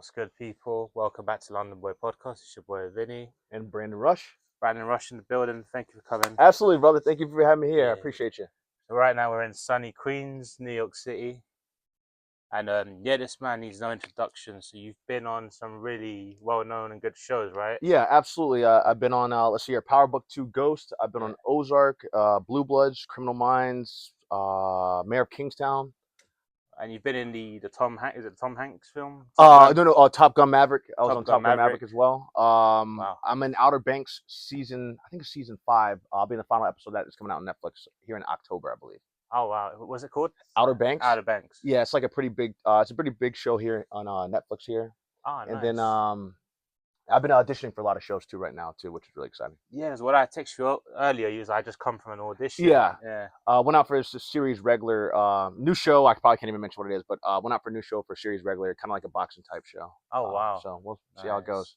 What's good, people? Welcome back to London Boy Podcast. It's your boy Vinny. And Brandon Rush. Brandon Rush in the building. Thank you for coming. Absolutely, brother. Thank you for having me here. I Yeah. appreciate you. So right now we're in sunny Queens, New York City. And this man needs no introduction. So you've been on some really well-known and good shows, right? Yeah, absolutely. I've been on, let's see here, Power Book 2 Ghost. I've been on Ozark, Blue Bloods, Criminal Minds, Mayor of Kingstown. And you've been in the Tom Hanks, is it the Tom Hanks film? Top Gun? No, Top Gun Maverick. I was Top on Gun Top Gun Maverick. Maverick as well. Wow. I'm in Outer Banks season, I think it's season 5. I'll be in the final episode that is coming out on Netflix here in October, I believe. Oh, wow. What was it called? Outer Banks. Outer Banks. Yeah, it's like a pretty big, it's a pretty big show here on Netflix here. Oh, And nice. then I've been auditioning for a lot of shows too right now too, which is really exciting. Yeah, because what I texted you earlier, I just come from an audition. Yeah. Yeah. Went out for a series regular, new show. I probably can't even mention what it is, but went out for a new show for series regular, kind of like a boxing type show. Oh, wow. So we'll see how it goes.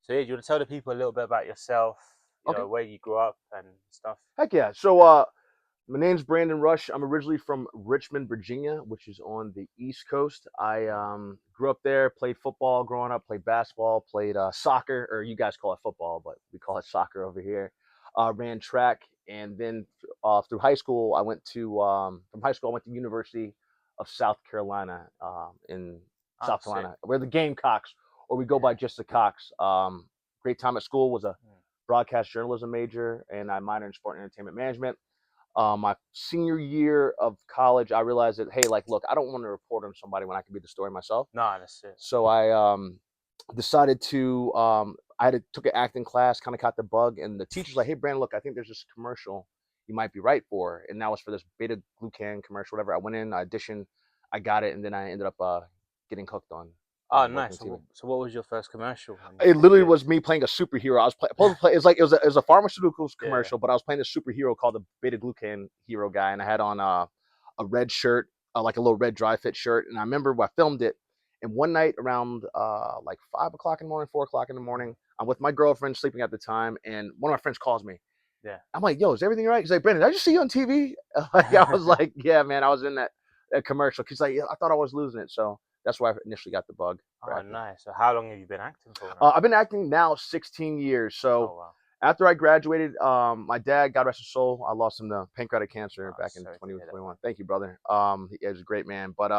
So yeah, do you want to tell the people a little bit about yourself, you Okay. know, where you grew up and stuff? Heck yeah. So my name's Brandon Rush. I'm originally from Richmond, Virginia, which is on the East Coast. I grew up there, played football growing up, played basketball, played soccer, or you guys call it football, but we call it soccer over here. Ran track, and then through high school, I went to from high school I went to University of South Carolina in South Carolina. We're the Gamecocks, or we go by just the Cocks. Great time at school. Was a broadcast journalism major, and I minored in sport and entertainment management. My senior year of college, I realized that, hey, like, look, I don't want to report on somebody when I can be the story myself. No, that's it. So I decided to, took an acting class, kind of caught the bug, and the teacher's like, hey, Brandon, look, I think there's this commercial you might be right for. And that was for this beta glucan commercial, whatever. I went in, I auditioned, I got it, and then I ended up getting hooked on. Oh, nice. So what was your first commercial? It literally was me playing a superhero. I was supposed to play. It was a pharmaceuticals commercial, but I was playing a superhero called the beta glucan hero guy, and I had on a red shirt, like a little red dry fit shirt. And I remember I filmed it. And one night around like 5 o'clock in the morning, 4 o'clock in the morning, I'm with my girlfriend sleeping at the time, and one of my friends calls me. Yeah. I'm like, yo, is everything all right? He's like, Brandon, did I just see you on TV? I was like, yeah, man, I was in that commercial. Because like, I thought I was losing it. So that's why I initially got the bug. Oh, nice. So how long have you been acting for now? I've been acting now 16 years. So after I graduated, my dad, God rest his soul, I lost him to pancreatic cancer back in 2021. Thank you, brother. He was a great man. But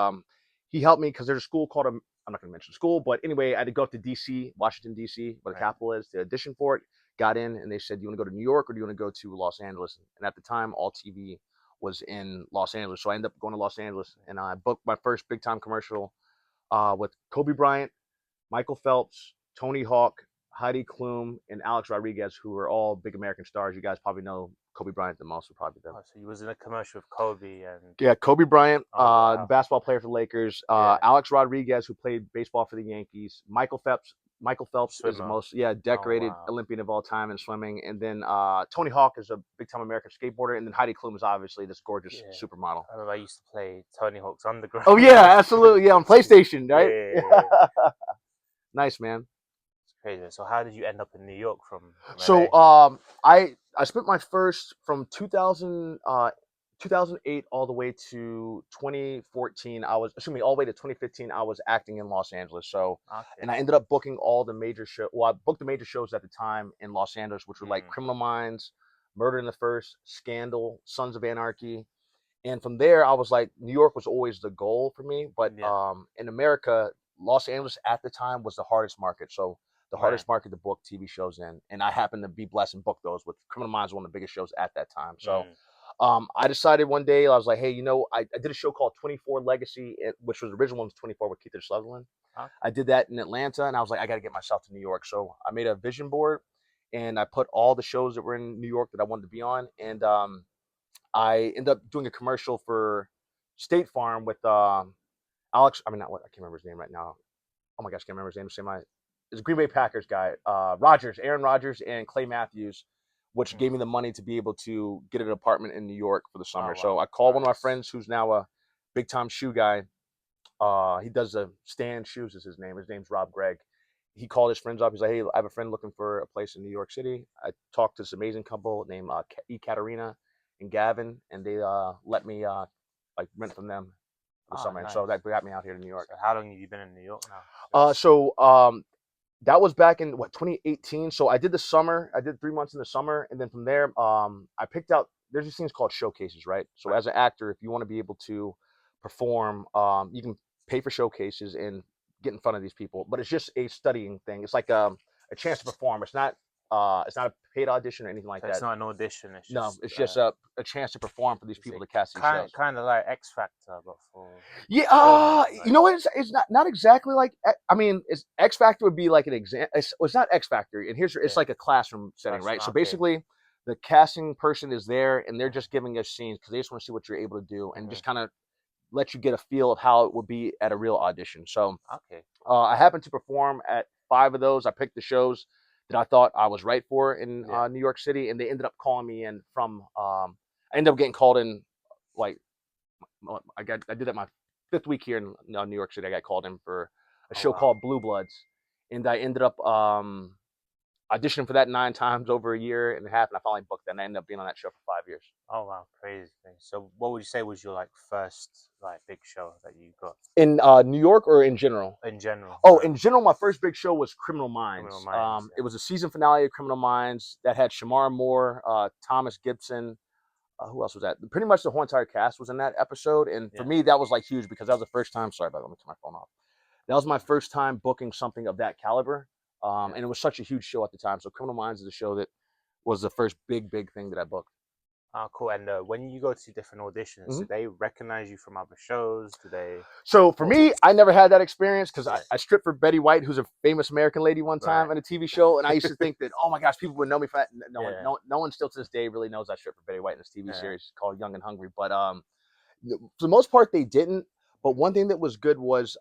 he helped me because there's a school called, I'm not going to mention the school, but anyway, I had to go up to D.C., Washington, D.C., where the capital is, to audition for it. Got in, and they said, do you want to go to New York or do you want to go to Los Angeles? And at the time, all TV was in Los Angeles. So I ended up going to Los Angeles, and I booked my first big-time commercial with Kobe Bryant, Michael Phelps, Tony Hawk, Heidi Klum, and Alex Rodriguez, who are all big American stars. You guys probably know Kobe Bryant the most, would probably them. Oh, so you was in a commercial with Kobe and Kobe Bryant, the basketball player for the Lakers. Alex Rodriguez, who played baseball for the Yankees. Michael Phelps is the most decorated Olympian of all time in swimming. And then Tony Hawk is a big time American skateboarder. And then Heidi Klum is obviously this gorgeous supermodel. I remember I used to play Tony Hawk's Underground. Oh yeah, absolutely, yeah, on PlayStation, right? Yeah. Nice, man. It's crazy. So how did you end up in New York from So I spent my first from 2008 all the way to 2014. All the way to 2015, I was acting in Los Angeles. So, and I ended up booking all the major shows. Well, I booked the major shows at the time in Los Angeles, which were like Criminal Minds, Murder in the First, Scandal, Sons of Anarchy. And from there, I was like, New York was always the goal for me. But in America, Los Angeles at the time was the hardest market. So the hardest market to book TV shows in. And I happened to be blessed and book those with Criminal Minds, one of the biggest shows at that time. So I decided one day, I was like, hey, I did a show called 24 Legacy, which was the original one was 24 with Keith Sutherland. I did that in Atlanta, and I was like, I got to get myself to New York. So I made a vision board, and I put all the shows that were in New York that I wanted to be on. And I ended up doing a commercial for State Farm with Alex. I can't remember his name right now. Oh my gosh, I can't remember his name. It's a Green Bay Packers guy, Aaron Rodgers, and Clay Matthews, which gave me the money to be able to get an apartment in New York for the summer. So I called one of my friends who's now a big time shoe guy. He does Stan Shoes is his name. His name's Rob Gregg. He called his friends up. He's like, hey, I have a friend looking for a place in New York City. I talked to this amazing couple named Katerina and Gavin, and they let me rent from them for the Oh, summer, and so nice. that got me out here to New York. So how long have you been in New York now? That was back in what 2018. So I did the summer. I did 3 months in the summer, and then from there, I picked out. There's these things called showcases, right? So Right. as an actor, if you want to be able to perform, you can pay for showcases and get in front of these people. But it's just a studying thing. It's like a chance to perform. It's not a paid audition or anything like So it's that. not an audition. It's No, just it's just a chance to perform for these is people it to cast these shows. kind of like X Factor, but for Yeah, film. you Like, know what? It's not exactly like. I mean, it's X Factor would be like an exam. It's not X Factor, and it's yeah, like a classroom setting, classroom. right? So Okay. basically, the casting person is there, and they're Mm-hmm. just giving us scenes because they just want to see what you're able to do, and Mm-hmm. just kind of let you get a feel of how it would be at a real audition. So Okay. I happened to perform at 5 of those. I picked the shows that I thought I was right for in Yeah. New York City, and they ended up calling me in from. I ended up getting called in like I did that my 5th week here in New York City. I got called in for a Oh show wow. called Blue Bloods, and I ended up auditioning for that 9 times over a year and a half, and I finally booked that. And I ended up being on that show for 5 years. Oh wow. Crazy. Crazy. So what would you say was your like first like big show that you got In New York or in general? in general? Oh, in general, my first big show was Criminal Criminal Minds. Minds. It was a season finale of Criminal Minds that had Shamar Moore, Thomas Gibson. Who else was that? Pretty much the whole entire cast was in that episode, and for Yeah. me, that was like huge because that was the first time. Sorry about that. Let me turn my phone off. That was my first time booking something of that caliber, Yeah. and it was such a huge show at the time. So Criminal Minds is a show that was the first big thing that I booked. Oh, cool. And when you go to different auditions, Mm-hmm. do they recognize you from other shows? Do they? So for What? me, I never had that experience because Yeah. I stripped for Betty White, who's a famous American lady, one Right. time on a TV show, and I used to think that, oh my gosh, people would know me for that. Yeah. No one still to this day really knows I stripped for Betty White in this TV Yeah. series called Young and Hungry. But for the most part, they didn't. But Mhm. one thing that was good was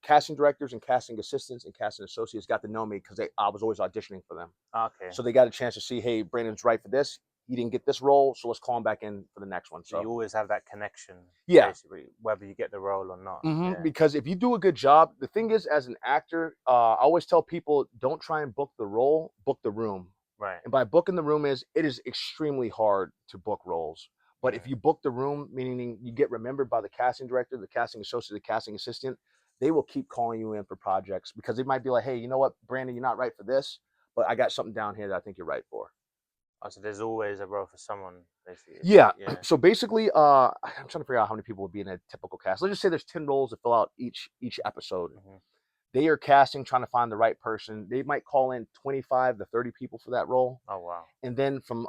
casting directors and casting assistants and casting associates got to know me because I was always auditioning for them. Okay. So they got a chance to see, hey, Brandon's right for this. He didn't get this role, so let's call him back in for the next one. So you So always have that connection, yeah, basically, whether you get the role or not. Yeah. because if you do a good job, the thing is, as an actor, I always tell people, don't try and book the role, book the room. Right. And by booking the room it is extremely hard to book roles. But if Mm. you book the room, meaning you get remembered by the casting director, the casting associate, the casting assistant, they will keep calling you in for projects because they might be like, hey, you know what, Brandon, you're not right for this, but I got something down here that I think you're right for. Oh, so there's always a role for someone, basically. Yeah. Yeah. So basically, I'm trying to figure out how many people would be in a typical cast. Let's just say there's 10 roles to fill out each episode. Hmm. They are casting, trying to find the right person. They might call in 25 to 30 people for that role. Oh wow. And then from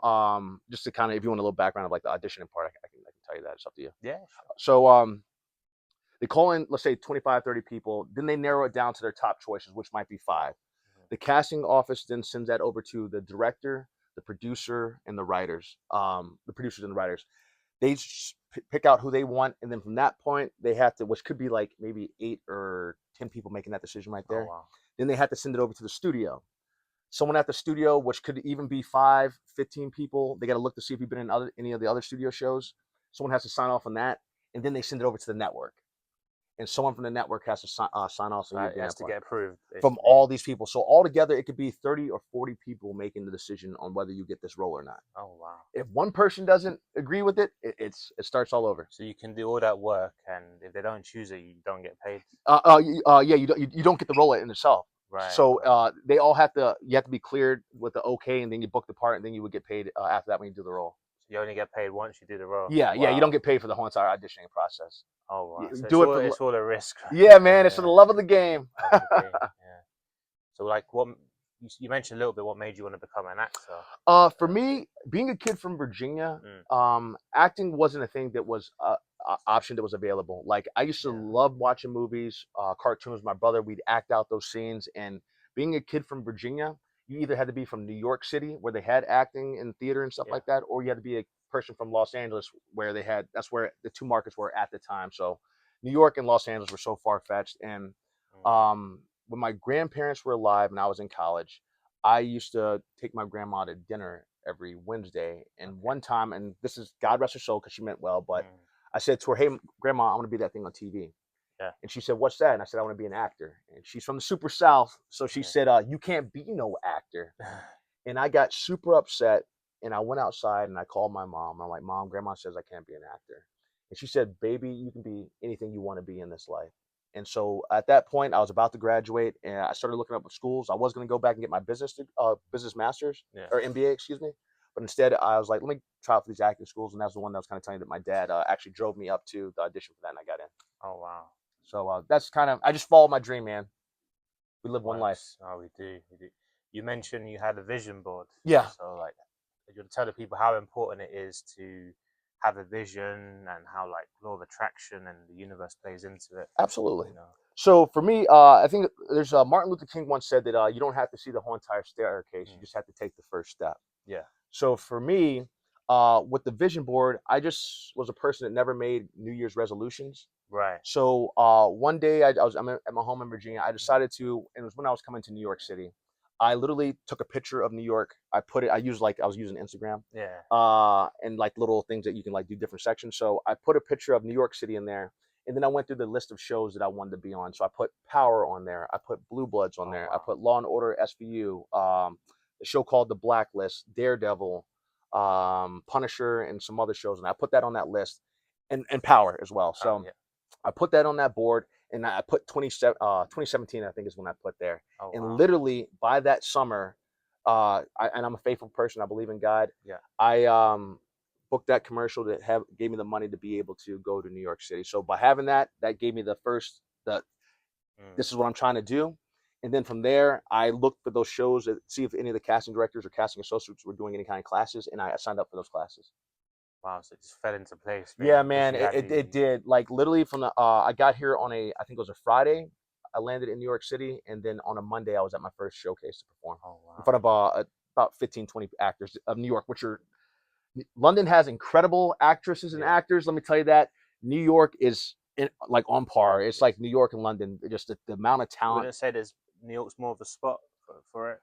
just to kind of, if you want a little background of like the auditioning part, I can tell you that. It's up to you. Yeah. Sure. So they call in, let's say 25, 30 people. Then they narrow it down to their top choices, which might be 5. Hmm. The casting office then sends that over to the director, the producer, and the writers. The producers and the writers. They pick out who they want, and then from that point, they have to, which could be like maybe 8 or 10 people making that decision right Oh there. wow. Then they have to send it over to the studio. Someone at the studio, which could even be 5, 15 people, they got to look to see if you've been in any of the other studio shows. Someone has to sign off on that, and then they send it over to the network. And someone from the network has to sign off So on you it being a has to part get approved, from basically. all these people. So altogether, it could be 30 or 40 people making the decision on whether you get this role or not. Oh wow. If one person doesn't agree with it, it starts all over. So you can do all that work, and if they don't choose it, you don't get paid. Yeah, you don't get the role in itself. Right. So Right. they all have to, you have to be cleared with the okay, and then you book the part, and then you would get paid after that when you do the role. So you only get paid once you do the role. Yeah, you don't Wow. get paid for the whole entire auditioning process. Oh wow. You So do it for it's all a risk. yeah, man, it's for the Yeah. love of the game. Love of the game. Yeah. So like, what you mentioned a little bit, what made you want to become an actor? For me, being a kid from Virginia, Mm, acting wasn't a thing that was option that was available. Like I used to yeah. love watching movies, cartoons. My brother, we'd act out those scenes. And being a kid from Virginia, you either had to be from New York City, where they had acting and theater and stuff Yeah. like that, or you had to be a person from Los Angeles, where they had. That's where the two markets were at the time. So New York and Los Angeles were so far fetched. And Mm, when my grandparents were alive and I was in college, I used to take my grandma to dinner every Wednesday. And okay. one time, and this is God rest her soul because she meant well, but Mm, I said to her, "Hey, Grandma, I want to be that thing on TV." yeah. And she said, "What's that?" And I said, "I want to be an actor." And she's from the super South, so she Yeah. said, "You can't be no actor." And I got super upset, and I went outside and I called my mom. I'm like, "Mom, Grandma says I can't be an actor." And she said, "Baby, you can be anything you want to be in this life." And so at that point, I was about to graduate, and I started looking up schools. I was going to go back and get my business masters Yeah. or MBA, excuse me. But instead, I was like, let me try out for these acting schools, and that's the one that was kind of telling you that my dad actually drove me up to the audition for that, and I got in. Oh wow. So that's kind of I just followed my dream, man. We live one life. Works. Oh, we do. We do. You mentioned you had a vision board. Yeah, So like, you want to tell the people how important it is to have a vision and how like law of attraction and the universe plays into it. absolutely. You know. So for me, I think there's Martin Luther King once said that you don't have to see the whole entire staircase; you Mm. just have to take the first step. Yeah. So for me, with the vision board, I just was a person that never made New Year's resolutions. Right. So one day I'm at my home in Virginia. I decided to, and it was when I was coming to New York City. I literally took a picture of New York. I put it. I was using Instagram, Yeah. and like little things that you can like do different sections. So I put a picture of New York City in there, and then I went through the list of shows that I wanted to be on. So I put Power on there. I put Blue Bloods on Oh there. I wow. put Law and Order SVU. A show called The Blacklist, Daredevil, Punisher, and some other shows, and I put that on that list, and Power as well. Oh So yeah. I put that on that board, and I put 2017, I think is when I put there. Oh And wow. literally by that summer, and I'm a faithful person. I believe in God. Yeah. I booked that commercial that gave me the money to be able to go to New York City. So by having that, that gave me the Mm. this is what I'm trying to do. And then from there, I looked for those shows to see if any of the casting directors or casting associates were doing any kind of classes, and I signed up for those classes. Wow. So it just fell into place Yeah, really because man, you had it the. did. Like literally from the I got here on I think it was a Friday. I landed in New York City, and then on a Monday I was at my first showcase to perform Oh in wow. front of about 15, 20 actors of New York, which are London has incredible actresses and Yeah. actors. Let me tell you that. New York is like on par. Wow. It's like New York and London. Just the amount of You talent. wouldn't say there's New York's more of a spot for it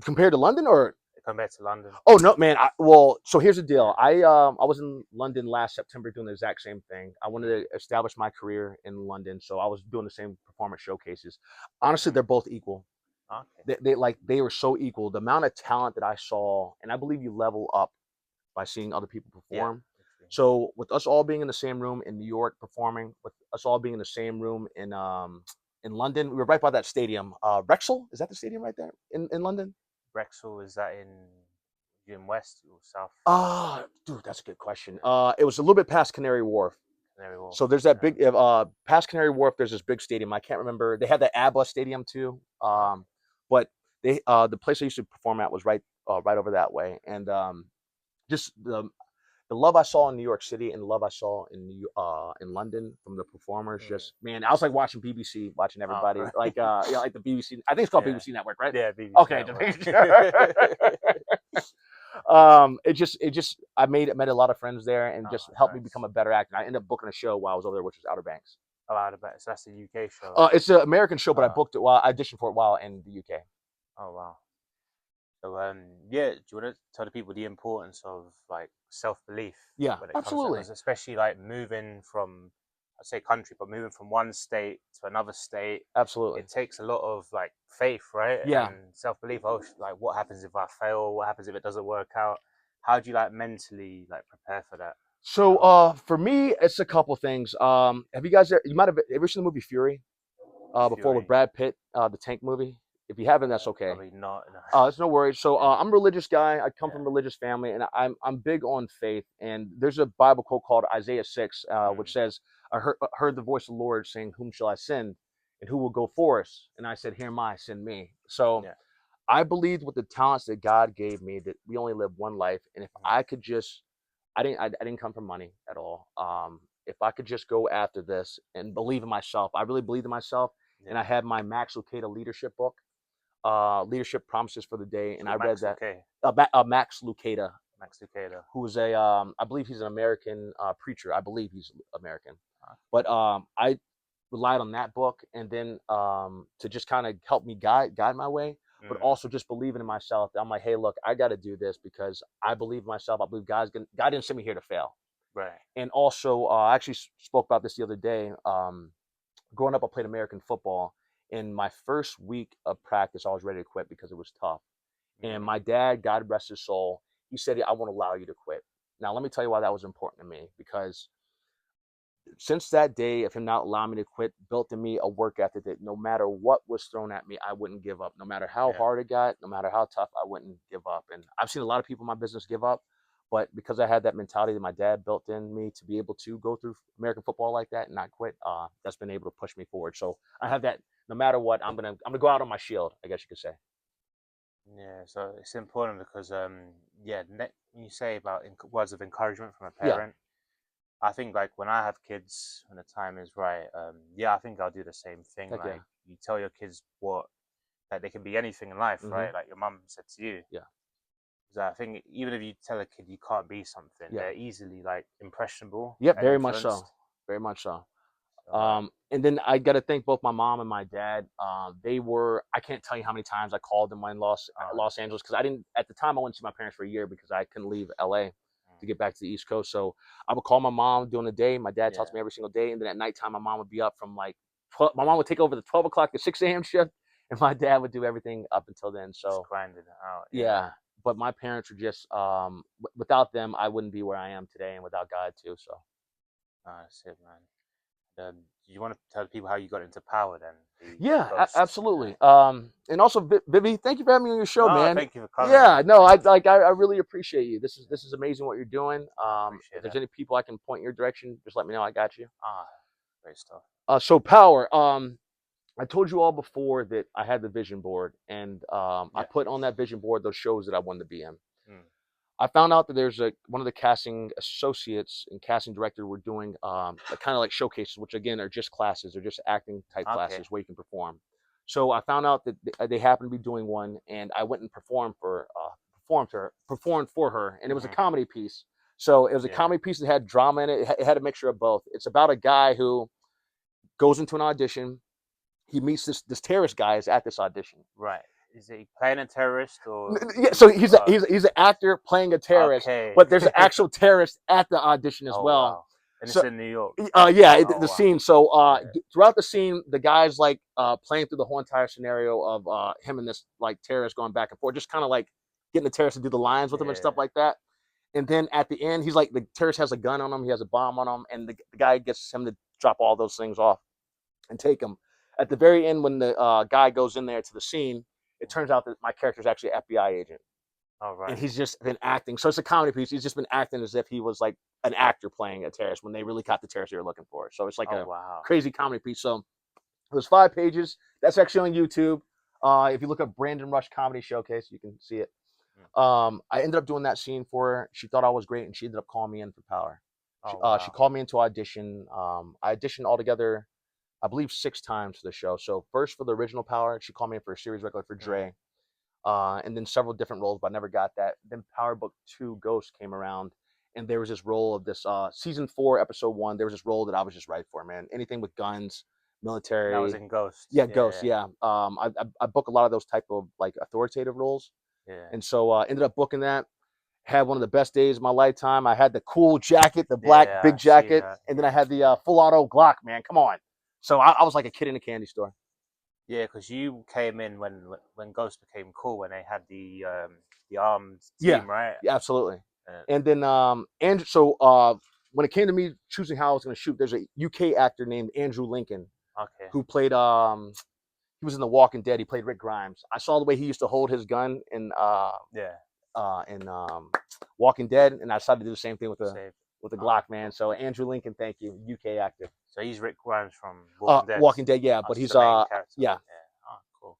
Compared to London, or compared to London. oh no, man. Well, so here's the deal. Yeah. I was in London last September doing the exact same thing. I wanted Mm. to establish my career in London, so I was doing the same performance showcases. Honestly, Mm. they're both equal. Okay. They were so equal. The amount of talent that I saw, and I believe you level up by seeing other people Yeah. perform. So with us all being in the same room in New York performing, with us all being in the same room in London, we were right by that stadium. Wrexham, is that the stadium right there in London? Wrexham, is that in West or South? Dude, that's a good question. It was a little bit past Canary Wharf. Canary Wharf. So there's that Okay. big past Canary Wharf. There's this big stadium. I can't remember. They had the ABBA stadium too. Okay. But the place I used to perform at was right over that way. And just the love I saw in New York City and the love I saw in London from the performers. Mm. Just man, I was like watching BBC, watching Oh, everybody right. like like the BBC. I think it's called Yeah. BBC Network, right? Yeah, BBC Okay, just Network. making sure. It just I met a lot of friends there and Oh, just helped me become nice. a better actor. I ended up booking a show while I was over there, which was Outer Banks. Oh, out of so that's the UK show. It's an American show, but I Uh, booked it while I auditioned for it while in the UK. oh wow. So yeah, do you want to tell the people the importance of like self belief Yeah, when it comes to that? absolutely, Because especially like moving from, I'd say country, but moving from one state to another state, absolutely. it takes a lot of like faith, right? Yeah. And self belief. Oh, like what happens if I fail? What happens if it doesn't work out? How do you like mentally like prepare for that? You So know, for me, it's a couple things. Have you guys you might have ever seen the movie Fury? Before with Fury. Brad Pitt, the tank movie. If you haven't, that's okay. Probably not. No. It's no worries. So Yeah, I'm a religious guy. I come from yeah. a religious family, and I'm big on faith. And there's a Bible quote called Isaiah 6, which Mm, says, "I heard the voice of the Lord saying, 'Whom shall I send, and who will go for us?' And I said, 'Here am I, send me.'" So yeah. I believed with the talents that God gave me that we only live one life, and if Mm, I could just, I didn't come from money at all. If I could just go after this and believe in myself, I really believed in myself, and yeah. I had my Max Lucado leadership book, Leadership Promises for the Day, and So I read Max, that. okay. Max Lucado, Max Lucado. who's I believe he's an American preacher. I believe he's American, Ah, but I relied on that book, and then to just kind of help me guide my way, but mm, also just believing in myself. I'm like, hey, look, I got to do this because I believe in myself. I believe God didn't send me here to fail. right. And also, I actually spoke about this the other day. Growing up, I played American football. In my first week of practice, I was ready to quit because it was tough. And Mm, my dad, God rest his soul, he said, I won't allow you to quit. Now, let me tell you why that was important to me because since that day of him not allowing me to quit, built in me a work ethic that no matter what was thrown at me, I wouldn't give up. No matter how Yeah. hard it got, no matter how tough, I wouldn't give up. And I've seen a lot of people in my business give up, but because I had that mentality that my dad built in me to be able to go through American football like that and not quit, that's been able to push me forward. So I have that. No matter what, I'm gonna go out on my shield, I guess you could say. Yeah, so it's important because yeah, when you say about words of encouragement from a Yeah. parent, I think like when I have kids, when the time is right, yeah, I think I'll do the same thing. Heck yeah. Like you tell your kids what like they can be anything in life, Mm-hmm. right? Like your mum said to you. Yeah. So I think even if you tell a kid you can't be something, Yeah. they're easily like impressionable Yep. and Very much so. influenced. Very much so. So like, And then I got to thank both my mom and my dad. They were, I can't tell you how many times I called them in Los yeah, Angeles because I didn't, at the time, I went to see my parents for a year because I couldn't leave LA to get back to the East Coast. So I would call my mom during the day. My dad talked yeah, to me every single day. And then at nighttime, my mom would be up from like 12, my mom would take over the 12 o'clock to 6 a.m. shift. And my dad would do everything up until then. just So grinding it out. Yeah, yeah, but my parents were just, without them, I wouldn't be where I am today and without God too. So. that's it, man. Do you want to tell people how you got into power then? The Yeah, ghost. absolutely. And also, Vivi, thank you for having me on your show, No, man. thank you for coming, Yeah, man. no, Thank I you. like, I really appreciate you. This is amazing what you're doing. I If appreciate there's that. any people I can point in your direction, just let me know. I got you. Ah, great stuff. So power. I told you all before that I had the vision board, and I Yeah. put on that vision board those shows that I wanted to be in. Mm. I found out that there's one of the casting associates and casting director were doing kind of like showcases, which again are just classes, they're just acting type Okay. classes where you can perform. So I found out that they happened to be doing one, and I went and performed for her, and it was a Hmm. comedy piece. So it was a Yeah. comedy piece that had drama in it. It had a mixture of both. It's about a guy who goes into an audition. He meets this terrorist guy is at this audition. Right. Is he playing a terrorist or Yeah, so he's he's an actor playing a terrorist, okay? but there's an actual terrorist at the audition as Oh well. wow. And it's So in New York. yeah, Oh the wow. scene. So Yeah. throughout the scene, the guy's like playing through the whole entire scenario of him and this like terrorist going back and forth, just kind of like getting the terrorist to do the lines with him and Yeah. stuff like that. And then at the end, he's like the terrorist has a gun on him, he has a bomb on him, and the guy gets him to drop all those things off and take him. At the very end, when the guy goes in there to the scene, it turns out that my character is actually an FBI agent, All and right. he's just been acting. So it's a comedy piece. He's just been acting as if he was like an actor playing a terrorist when they really caught the terrorist they were looking for. So it's like Oh a wow. crazy comedy piece. So it was 5 pages. That's actually on YouTube. If you look up Brandon Rush Comedy Showcase, you can see it. Mm. I ended up doing that scene for her. She thought I was great, and she ended up calling me in for Power. Oh She wow. called me into audition. I auditioned altogether, I believe, 6 times for the show. So first for the original Power, she called me in for a series regular for Mm. Dre, and then several different roles, but I never got that. Then Power Book 2 Ghost came around, and there was this role of this season 4, episode 1. There was this role that I was just right for, man. Anything with guns, And that was military. in Ghost. Yeah, Ghost. Yeah. Yeah. I book a lot of those type of like authoritative roles, Yeah. and so ended up booking that. Had one of the best days of my lifetime. I had the cool jacket, the black Yeah. big I see jacket, that. and then I Yeah. had the full auto Glock. Man, come on. So I was like a kid in a candy store. Yeah, because you came in when Ghost became cool when they had the armed Yeah, team, right? yeah, absolutely. Uh, And then and so when it came to me choosing how I was going to shoot, there's a UK actor named Andrew Lincoln okay. who played he was in The Walking Dead. He played Rick Grimes. I saw the way he used to hold his gun Yeah. in Walking Dead, and I decided to do the same thing Save. with the Oh, Glock, man. cool. So Andrew Lincoln, thank you, UK actor. So he's Rick Grimes from Walking Dead. Walking Dead, yeah, Oh, but so he's he's the main character. yeah. Yeah. Oh, cool.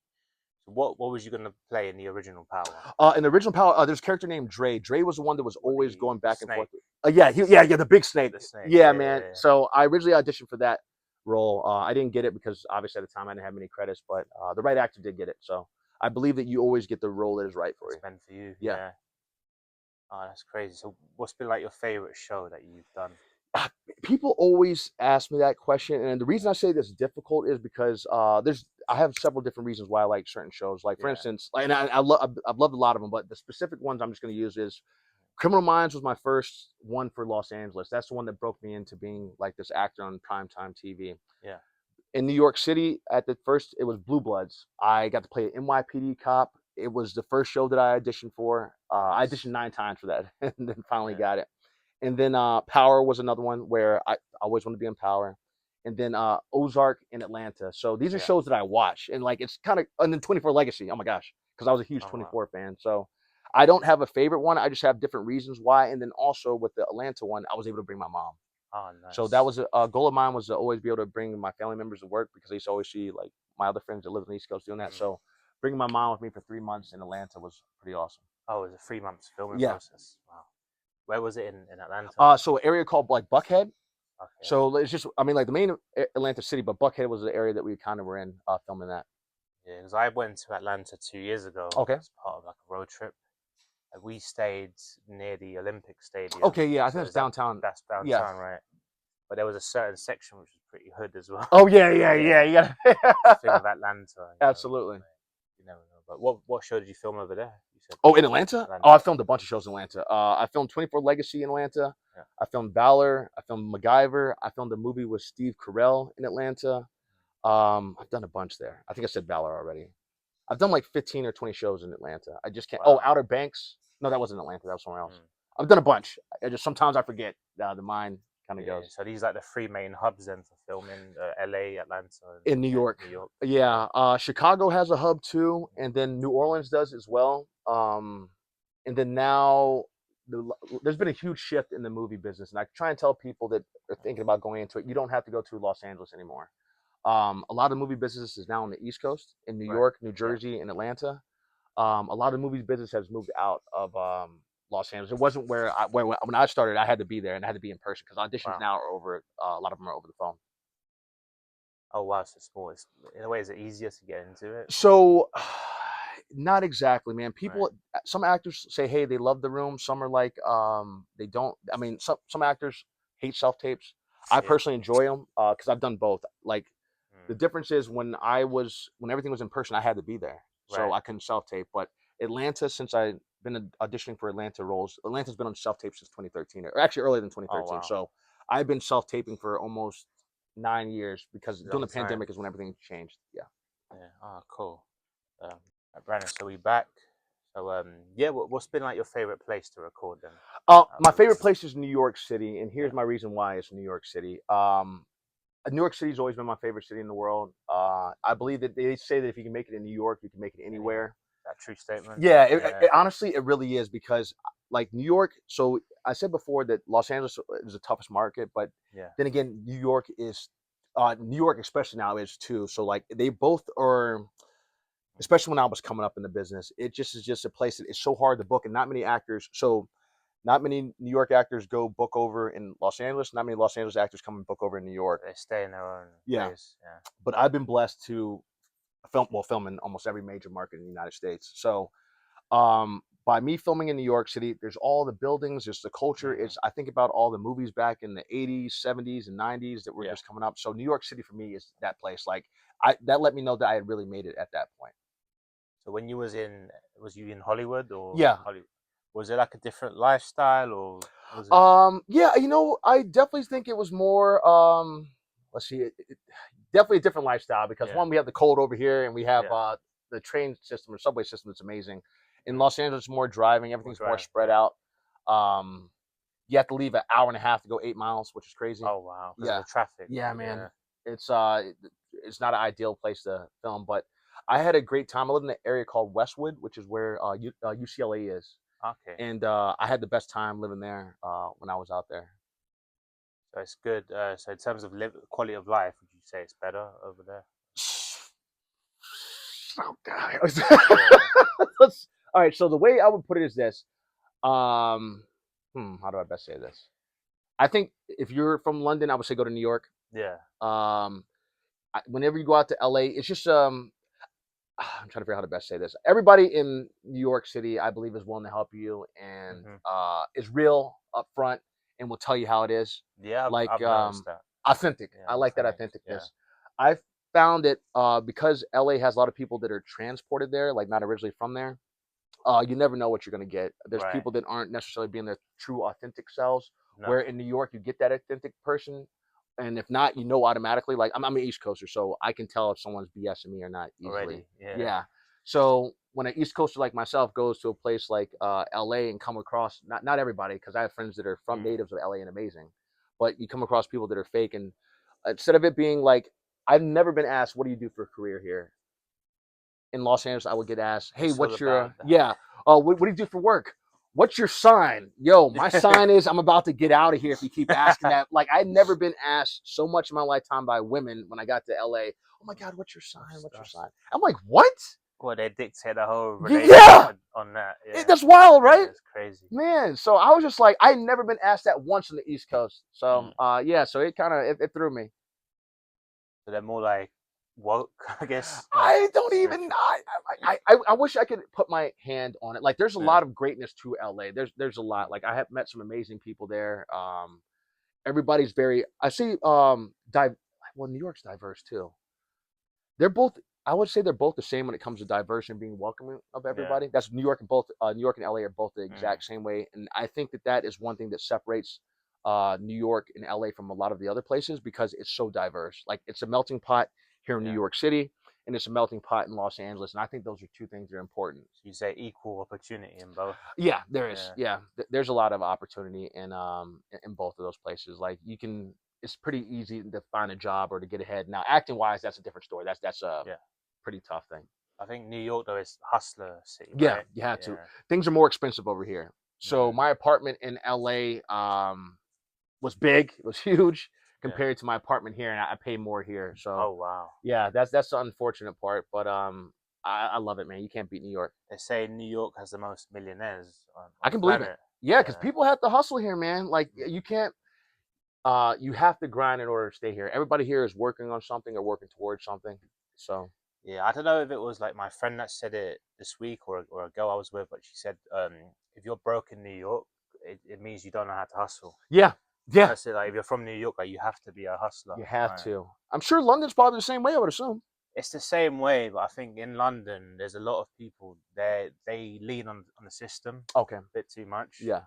So what was you gonna play in the original Power? In the original Power, there's a character named Dre. Dre was the one that was What always going the back and forth. snake? Yeah, the big snake. The snake. Yeah, man. Yeah. So I originally auditioned for that role. I didn't get it because obviously at the time I didn't have many credits, but the right actor did get it. So I believe that you always get the role that is right for It's you. meant for you. Yeah. Yeah. Oh, that's crazy. So what's been like your favorite show that you've done? People always ask me that question, and the reason I say this is difficult is because I have several different reasons why I like certain shows. Like for Yeah. instance, and I've loved a lot of them, but the specific ones I'm just going to use is Criminal Minds was my first one for Los Angeles. That's the one that broke me into being like this actor on primetime TV. Yeah. In New York City, at the first, it was Blue Bloods. I got to play an NYPD cop. It was the first show that I auditioned for. I Nice. auditioned 9 times for that, and then finally Yeah. got it. And then Power was another one where I always wanted to be in Power. And then Ozark in Atlanta. So these are Yeah. shows that I watch, and like it's kind of, and then 24 Legacy. Oh my gosh, because I was a huge Oh, wow. 24 fan. So I don't have a favorite one. I just have different reasons why. And then also with the Atlanta one, I was able to bring my mom. Oh, So that nice. was a goal of mine, was to always be able to bring my family members to work, because I used to always see like my other friends that live in the East Coast doing that. Mm. So bringing my mom with me for 3 months in Atlanta was pretty awesome. Oh, it was a 3 months filming Yeah. process. Wow. Where was it in Atlanta? So an area called like Buckhead. Okay. So it's just, I mean, like the main Atlanta city, but Buckhead was the area that we kind of were in filming that. Yeah, because I went to Atlanta 2 years ago Okay. as part of like a road trip. And we stayed near the Olympic Stadium. Okay. Yeah, I So think it's is that downtown. that's Yeah. downtown, right? But there was a certain section which was pretty hood as well. Oh yeah, yeah, Yeah, yeah. You got the thing with Atlanta, absolutely. you never know. But what show did you film over there? You said Oh, in Atlanta? Atlanta. Oh, I filmed a bunch of shows in Atlanta. I filmed 24 Legacy in Atlanta. Yeah. I filmed Valor. I filmed MacGyver. I filmed a movie with Steve Carell in Atlanta. I've done a bunch there. I think I said Valor already. I've done like 15 or 20 shows in Atlanta. I just can't. Oh, Wow. Outer Banks. No, that wasn't Atlanta. That was somewhere else. Mm. I've done a bunch. I just sometimes I forget. The mind kind of Yeah. goes. So these like the three main hubs then for filming: LA, Atlanta, In New York. New York. Yeah, Chicago has a hub too, and then New Orleans does as well. And then now there's been a huge shift in the movie business, and I try and tell people that are thinking about going into it, you don't have to go to Los Angeles anymore. A lot of movie business is now on the East Coast, in New Right. York, New Yeah. Jersey, and Atlanta. A lot of movie business has moved out of Los Angeles. It wasn't where when I started, I had to be there and I had to be in person, because auditions Wow. now are over. A lot of them are over the phone. Oh wow, so small. In a way, is it easier to get into it? So, not exactly, man. People, Right. some actors say, hey, they love the room. Some are like, they don't. I mean, some actors hate self tapes. I Yeah. personally enjoy them because I've done both. Like the Mm. difference is when everything was in person, I had to be there, so Right. I couldn't self tape. But Atlanta, since I've been auditioning for Atlanta roles, Atlanta's been on self tape since 2013, or actually earlier than Oh 2013. wow. So I've been self taping for almost 9 years, because during Long the time. pandemic is when everything changed. Yeah. Yeah. Oh, cool. Um, Brandon, so we back. So yeah, what's been like your favorite place to record then? My favorite place is New York City, and here's Yeah. my reason why it's New York City. New York City's always been my favorite city in the world. I believe that they say that if you can make it in New York, you can make it anywhere. That true statement. Yeah, Yeah. honestly, it really is, because like New York. So I said before that Los Angeles is the toughest market, but Yeah. then again, New York, especially now, is too. So like they both are. Especially when I was coming up in the business, it just is just a place that is so hard to book, and not many actors. So not many New York actors go book over in Los Angeles. Not many Los Angeles actors come and book over in New York. They stay in their own Yeah. place. Yeah. But I've been blessed to film in almost every major market in the United States. So by me filming in New York City, there's all the buildings, there's the culture. Mhm. It's I think about all the movies back in the 80s, 70s, and 90s that were Yeah. just coming up. So New York City for me is that place. Like that let me know that I had really made it at that point. So when you was you in Hollywood or Yeah. Hollywood? Was it like a different lifestyle or was it? Yeah, I definitely think it was more let's see, definitely a different lifestyle, because Yeah. one, we have the cold over here, and we have Yeah. the train system or subway system that's amazing. In Mm. Los Angeles, more driving, everything's more driving, spread yeah. out. You have to leave an hour and a half to go 8 miles, which is crazy. Oh wow, because of Yeah. the traffic. Yeah, Yeah. man. It's not an ideal place to film, but I had a great time. I lived in an area called Westwood, which is where UCLA is. Okay. And I had the best time living there when I was out there. So it's good. So in terms of quality of life, would you say it's better over there? Oh God. Yeah. All right. So the way I would put it is this. How do I best say this? I think if you're from London, I would say go to New York. Yeah. Whenever you go out to LA, it's just I'm trying to figure out how to best say this. Everybody in New York City, I believe, is willing to help you, and is real upfront, and will tell you how it is. Yeah, Like I've noticed that. authentic. Yeah, I like that authentic. authenticness. Yeah. I've found it because LA has a lot of people that are transported there, like not originally from there. You never know what you're gonna get. There's Right. people that aren't necessarily being their true authentic selves. No. Where in New York you get that authentic person, and if not, you know automatically. Like I'm an East Coaster, so I can tell if someone's BSing me or not easily. Already. Yeah. Yeah. So when an East Coaster like myself goes to a place like LA and come across, not everybody, because I have friends that are from natives of LA and amazing, but you come across people that are fake, and instead of it being like, I've never been asked, what do you do for a career here? In Los Angeles, I would get asked, hey, It's all what's your, about that. yeah, what do you do for work? What's your sign? Yo, my sign is I'm about to get out of here if you keep asking that. Like, I'd never been asked so much in my lifetime by women when I got to LA. Oh my God, what's your sign? What's your sign? I'm like, what? Well, they dictate the whole Yeah, relationship on that. Yeah, that's wild, right? it's crazy. Man, so I was just like, I'd never been asked that once on the East Coast. So, Mm. yeah, so it kind of it threw me. So they're more like woke, I guess. Like I don't even. spiritual. I wish I could put my hand on it. Like, there's a Yeah. lot of greatness to LA. There's a lot. Like, I have met some amazing people there. Everybody's very. I see. Well, New York's diverse too. They're both. I would say they're both the same when it comes to diversity and being welcoming of Yeah. everybody. That's New York, and both New York and LA are both the Mm. exact same way. And I think that is one thing that separates New York and LA from a lot of the other places, because it's so diverse. Like, it's a melting pot here in New Yeah. York City, and it's a melting pot in Los Angeles. And I think those are two things that are important. So you say equal opportunity in both. Yeah, there is. Yeah. Yeah, there's a lot of opportunity in both of those places. Like, it's pretty easy to find a job or to get ahead. Now, acting wise, that's a different story. That's a Yeah. pretty tough thing. I think New York though is hustler city, Yeah, right? you had to. Yeah. Things are more expensive over here. So Mm. my apartment in LA was big. It was huge Yeah. compared to my apartment here, and I pay more here. So Oh wow. yeah, that's the unfortunate part. But I love it, man. You can't beat New York. They say New York has the most millionaires I on can the believe it. planet. Yeah, because Yeah. people have to hustle here, man. Like, you can't. You have to grind in order to stay here. Everybody here is working on something or working towards something. So Yeah, I don't know if it was like my friend that said it this week or a girl I was with, but she said, if you're broke in New York, it means you don't know how to hustle. yeah, And yeah, that's it. Like if you're from New York, like you have to be a hustler. you have Right? to. I'm sure London's probably the same way, I would assume. It's the same way, but I think in London there's a lot of people they lean on the system Okay. a bit too much. Yeah.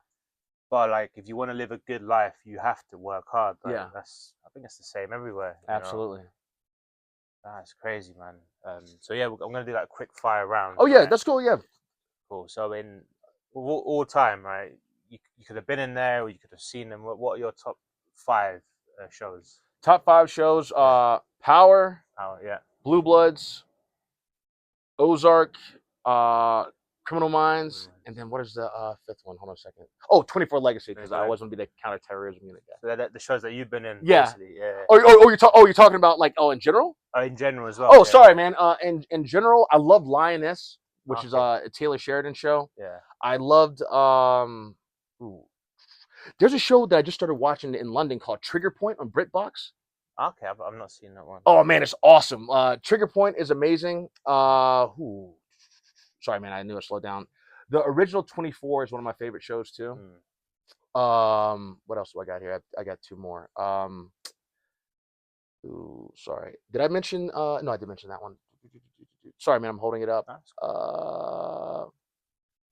But like if you want to live a good life, you have to work hard. Like Yeah. I think it's the same everywhere. Absolutely. That's crazy, man. So yeah, I'm gonna do like quick fire rounds, Oh yeah, right? that's cool. Yeah. Cool. So in all time, right? You could have been in there, or you could have seen them. What are your top five shows? Top 5 shows: Yeah. Power, Oh yeah. Blue Bloods, Ozark, Criminal Minds, and then what is the fifth one? Hold on a second. Oh, 24 Legacy, because I always want to be the counterterrorism unit guy. So the shows that you've been in, Yeah. basically. Yeah. You're talking about, like, in general? In general as well. Oh, yeah. sorry, man. In general, I love Lioness, which is a Taylor Sheridan show. Yeah. I loved there's a show that I just started watching in London called Trigger Point on BritBox. Okay, I've not seen that one. Oh man, it's awesome. Trigger Point is amazing. Sorry, man, I knew I slowed down. The original 24 is one of my favorite shows too. What else do I got here? I got 2 more. Sorry. Did I mention? No, I did mention that one. Sorry, man, I'm holding it up.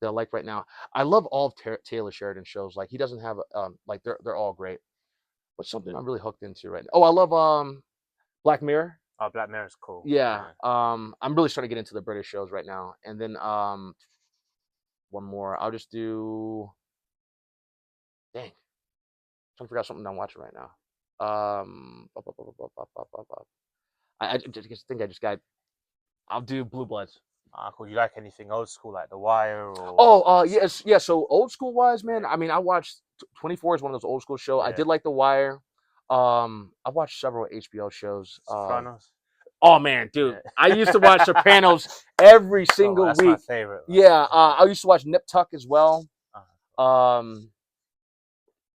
That I like right now. I love all of Taylor Sheridan shows. Like, he doesn't have like, they're all great. What's something I'm really hooked into right now? Oh, I love Black Mirror. Oh, Black Mirror is cool. Yeah. I'm really starting to get into the British shows right now. And then one more. I'll just do. Dang, I'm trying to figure out something I'm watching right now. I just think I just got. I'll do Blue Bloods. Cool. You like anything old school, like The Wire or? Oh, yes, yeah. So old school wise, man. I mean, I watched 24 is one of those old school shows. I did like The Wire. I watched several HBO shows. Sopranos. Oh man, dude, I used to watch Sopranos every single that's week. my favorite. Yeah, I used to watch Nip Tuck as well.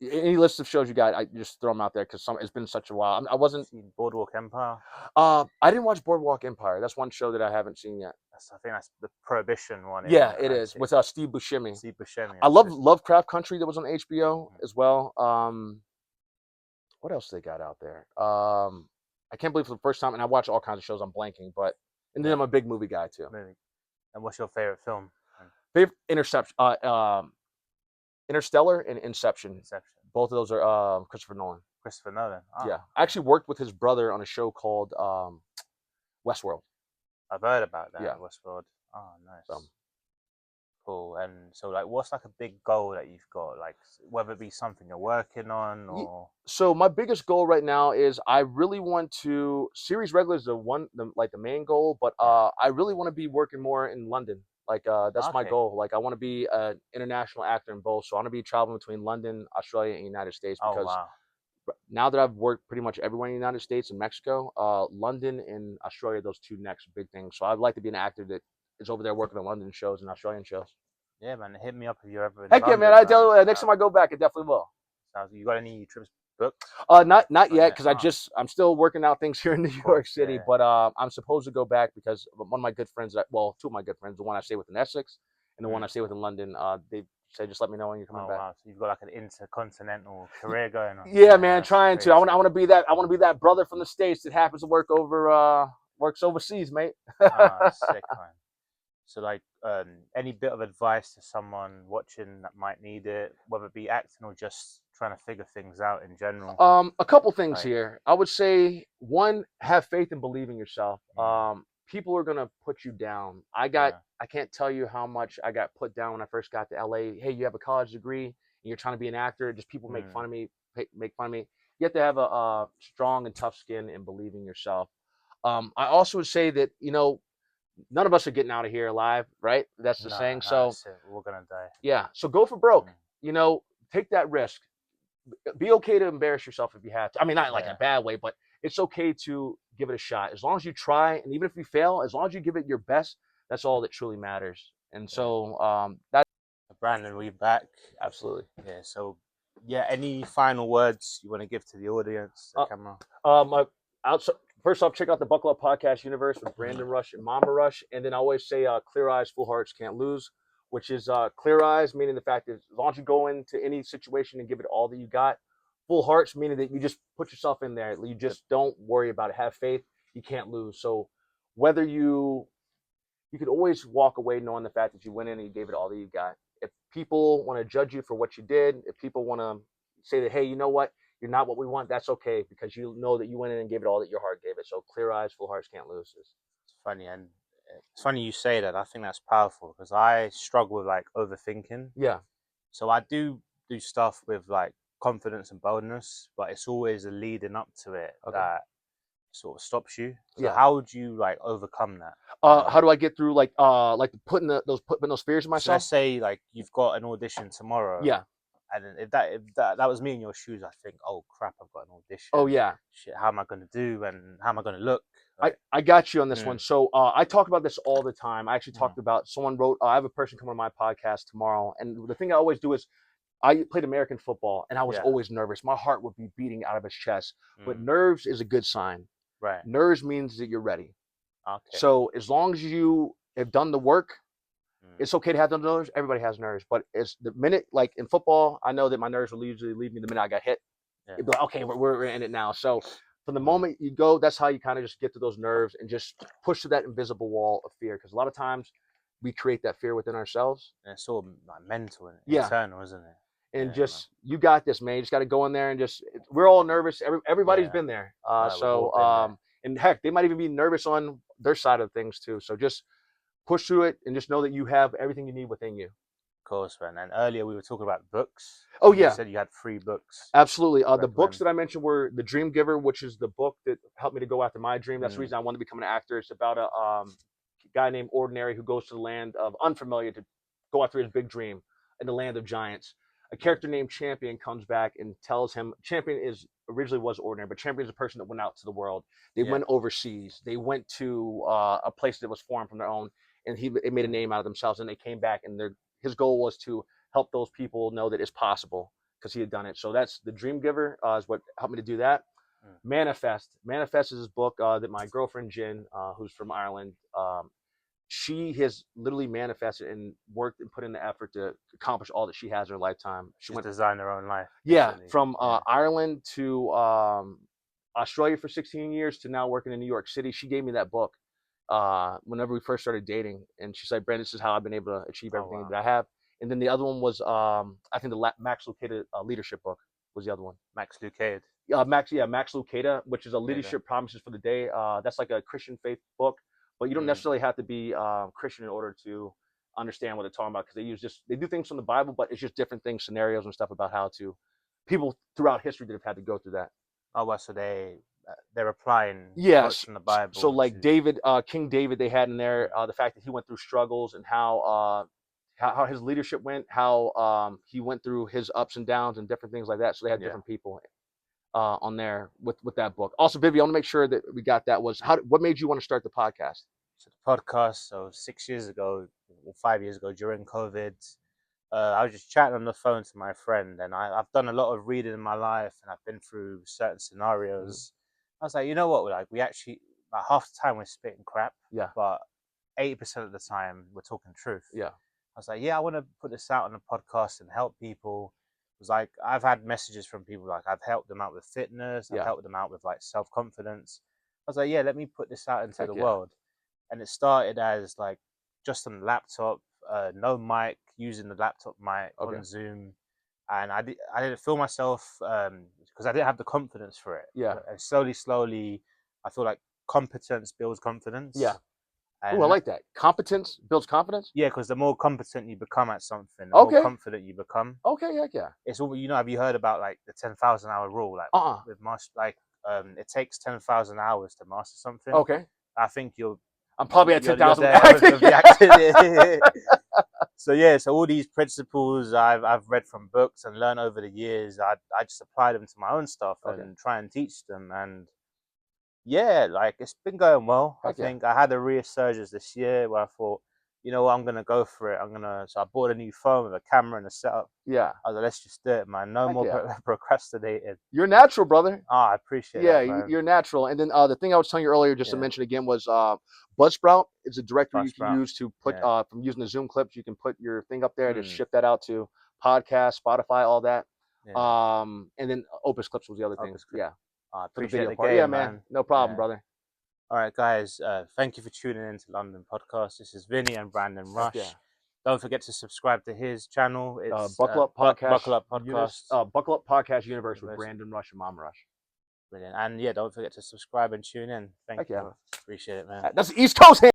Any list of shows you got, I just throw them out there because it's been such a while. I wasn't. Seen Boardwalk Empire. I didn't watch Boardwalk Empire. That's one show that I haven't seen yet. I think that's the Prohibition one. Yeah, it is with Steve Buscemi. Steve Buscemi. I love Lovecraft Country that was on HBO as well. What else they got out there? I can't believe for the first time, and I watch all kinds of shows. I'm blanking, and then I'm a big movie guy too. And what's your favorite film? Favorite Interstellar and Inception. Both of those are Christopher Nolan. Christopher Nolan. Yeah, I actually worked with his brother on a show called Westworld. I've heard about that. Yeah. Westworld. Oh, nice. Cool. And so, like, what's like a big goal that you've got? Like, whether it be something you're working on or. So my biggest goal right now is I really want to series regular is the main goal, but Yeah. I really want to be working more in London. Like that's my Okay. goal. Like I want to be an international actor in both. So I want to be traveling between London, Australia, and United States Oh because wow. now that I've worked pretty much everywhere in the United States and Mexico, London and Australia, those two next big things. So I'd like to be an actor that is over there working on London shows and Australian shows. Yeah, man. Hit me up if you're ever in Heck yeah, man! London, I man. tell you, next time I go back, I definitely will. Sounds. You got any trips booked Not for yet, that? because Ah, I'm still working out things here in New of York course. City. Yeah. But I'm supposed to go back because one of my good friends, two of my good friends, the one I stay with in Essex, and the one I Mm. stay with in London, they said just let me know when you're coming Oh back. wow. So you've got like an intercontinental career going on. Yeah, Yeah, man, that's trying to. crazy. I want to be that. I want to be that brother from the States that happens to works overseas, mate. Ah, sick, man. So, like, any bit of advice to someone watching that might need it, whether it be acting or just trying to figure things out in general. A couple things Like, here. I would say one, have faith and believe in yourself. mm, People are gonna put you down. yeah, I can't tell you how much I got put down when I first got to LA. Hey, you have a college degree and you're trying to be an actor. Just people make mm, fun of me, make fun of me. You have to have a strong and tough skin and believe in yourself. I also would say that none of us are getting out of here alive, right? That's the nah, saying. nah, So that's it. We're gonna die. yeah, so go for broke. Mm, Take that risk. Be okay to embarrass yourself if you have to. I mean, not like in a yeah, bad way, but it's okay to give it a shot. As long as you try, and even if you fail, as long as you give it your best, that's all that truly matters. And yeah. so that Brandon, we back. absolutely. Yeah. So, yeah. Any final words you want to give to the audience, the Uh, camera? my outside, First off, check out the Buckle Up Podcast Universe with Brandon Mm, Rush and Mama Rush, and then I always say, "Clear eyes, full hearts can't lose," which is clear eyes, meaning the fact that as long as you go into any situation and give it all that you got. Full hearts, meaning that you just put yourself in there. You just don't worry about it. Have faith. You can't lose. So whether you could always walk away knowing the fact that you went in and you gave it all that you got. If people want to judge you for what you did, if people want to say that, hey, you know what, you're not what we want, that's okay because you know that you went in and gave it all that your heart gave it. So clear eyes, full hearts can't lose. it's funny, and it's funny you say that. I think that's powerful because I struggle with like overthinking. Yeah. So I do stuff with like confidence and boldness, but it's always a leading up to it Okay. that sort of stops you. So Yeah. how would you like overcome that? How do I get through like putting those fears in So myself? let's say like you've got an audition tomorrow, Yeah. and then if that was me in your shoes, I think, oh crap, I've got an Oh audition. yeah. Shit, how am I gonna do and how am I gonna look? I, Like, I got you on this one. mm, So I talk about this all the time. I actually mm, talked about someone wrote. I have a person come on my podcast tomorrow, and the thing I always do is I played American football, and I was yeah, always nervous. My heart would be beating out of his chest. But mm, nerves is a good sign. right, Nerves means that you're ready. okay, So as long as you have done the work, mm, it's okay to have the nerves. Everybody has nerves, but it's the minute, like in football, I know that my nerves will usually leave me the minute I got hit. yeah, It'd be like, okay, we're in it now. So from the mm. moment you go, that's how you kind of just get to those nerves and just push to that invisible wall of fear. Because a lot of times we create that fear within ourselves. And it's sort of like mental and Yeah, internal, isn't it? and Yeah, man. just you got this, man. You just got to go in there and just. We're all nervous. Everybody's Yeah, been there. we've all been there. And heck, they might even be nervous on their side of things too. So just push through it and just know that you have everything you need within you. Of course, man. And earlier we were talking about books. Oh You yeah, said you had 3 books absolutely. to The books recommend. that I mentioned were The Dream Giver, which is the book that helped me to go after my dream. That's the Mm, reason I wanted to become an actor. It's about a guy named Ordinary who goes to the land of unfamiliar to go after his big dream in the land of giants. A mm, character named Champion comes back and tells him Champion is originally was Ordinary, but Champion is a person that went out to the world. They yeah. went overseas. They went to a place that was foreign from their own, and they made a Mm, name out of themselves. And they came back, and his goal was to help those people know that it's possible because he had done it. So that's The Dream Giver is what helped me to do that. mm. Manifest is his book that my girlfriend Jen, who's from Ireland, she has literally manifested and worked and put in the effort to accomplish all that she has in her lifetime. She Just went, design their own life, yeah, basically. from Yeah. Ireland to Australia for 16 years to now working in New York City. She gave me that book whenever we first started dating, and she's like, "Brandon, this is how I've been able to achieve Oh everything wow. that I have." And then the other one was, I think the Max Lucado leadership book was the other one. Max Lucade. Max Lucado, which is a Lucado. leadership promises for the day. That's like a Christian faith book, but you don't Mm, necessarily have to be Christian in order to understand what they're talking about, because they do things from the Bible, but it's just different things, scenarios and stuff about how to people throughout history that have had to go through that. Oh, well, so they're applying quotes Yes. from the So Bible like to. David, King David, they had in there the fact that he went through struggles and how his leadership went, how he went through his ups and downs and different things like that. So they had Yeah. different people on there with that book. Also, Vivi, I want to make sure that we got that. What made you want to start the podcast? So the podcast, so 6 years ago or 5 years ago during COVID, I was just chatting on the phone to my friend, and I've done a lot of reading in my life, and I've been through certain scenarios. I was like, you know what, like we actually, like half the time we're spitting crap, Yeah. but 80% of the time we're talking truth. Yeah. I was like, yeah, I want to put this out on a podcast and help people. It was like, I've had messages from people, like I've helped them out with fitness, I've Yeah. helped them out with like self-confidence. I was like, yeah, let me put this out into Heck the yeah. world. And it started as like just on the laptop, no mic, using the laptop mic Okay. on Zoom. And I didn't feel myself because I didn't have the confidence for it. Yeah. And slowly, I feel like competence builds confidence. Yeah. And Ooh, I like that. Competence builds confidence. yeah, because the more competent you become at something, the Okay. more confident you become. Okay, heck yeah. It's all, you know. Have you heard about like the 10,000 hour rule? Like with master, like it takes 10,000 hours to master something. Okay. I think I'm probably at you're 10,000 there with the activity. So yeah, so all these principles I've read from books and learned over the years, I just apply them to my own stuff and try and teach them. And yeah, like it's been going well. Heck I think I had a resurgence this year where I thought, you know what, I'm gonna go for it. So I bought a new phone with a camera and a setup. Yeah. I was like, let's just do it, man. No Heck more yeah. procrastinating. You're natural, brother. Oh, I appreciate Yeah, that, man. you're natural. And then the thing I was telling you earlier, just to Yeah. mention again, was Buzzsprout is a directory you can Buzzsprout. use to put Yeah. from using the Zoom clips. You can put your thing up there to ship that out to podcast, Spotify, all that. Yeah. And then Opus Clips was the other thing. Opus Clips. Yeah, I for the appreciate video the part. game, Yeah, man. No problem, Yeah. brother. All right, guys. Thank you for tuning in to London Podcast. This is Vinny and Brandon Rush. Yeah. Don't forget to subscribe to his channel. It's Buckle Up Podcast. Buckle Up Podcast. Buckle Up Podcast Universe with Brandon Rush and Mom Rush. Brilliant. And yeah, don't forget to subscribe and tune in. Thank you. Yeah. Appreciate it, man. That's the East Coast.